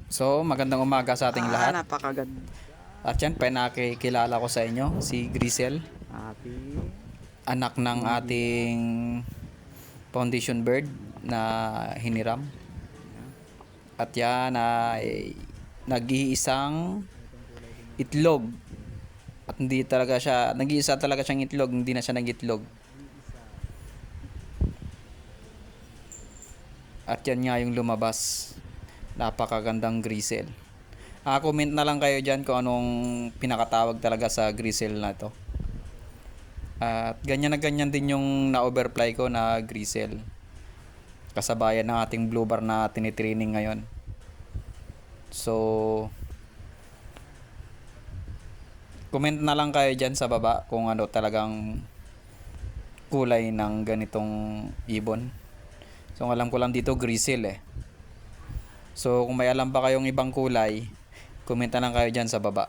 So, magandang umaga sa ating lahat. Napakaganda. At yan, pinakikilala ko sa inyo, si Grisel, Happy. anak ng ating foundation bird na hiniram. At yan ay nag-iisang itlog. At hindi talaga siya, nag-iisa talaga siyang itlog, hindi na siya nag-itlog. At yan nga yung lumabas. Napakagandang Grisel. Comment na lang kayo dyan kung anong pinakatawag talaga sa Grisel na to. At ganyan na ganyan din yung na-overfly ko na Grisel. Kasabayan ng ating blue bar na tinitraining ngayon. So, comment na lang kayo dyan sa baba kung ano talagang kulay ng ganitong ibon. So, alam ko lang dito Grisel eh. So, kung may alam pa kayong ibang kulay, comment na lang kayo dyan sa baba.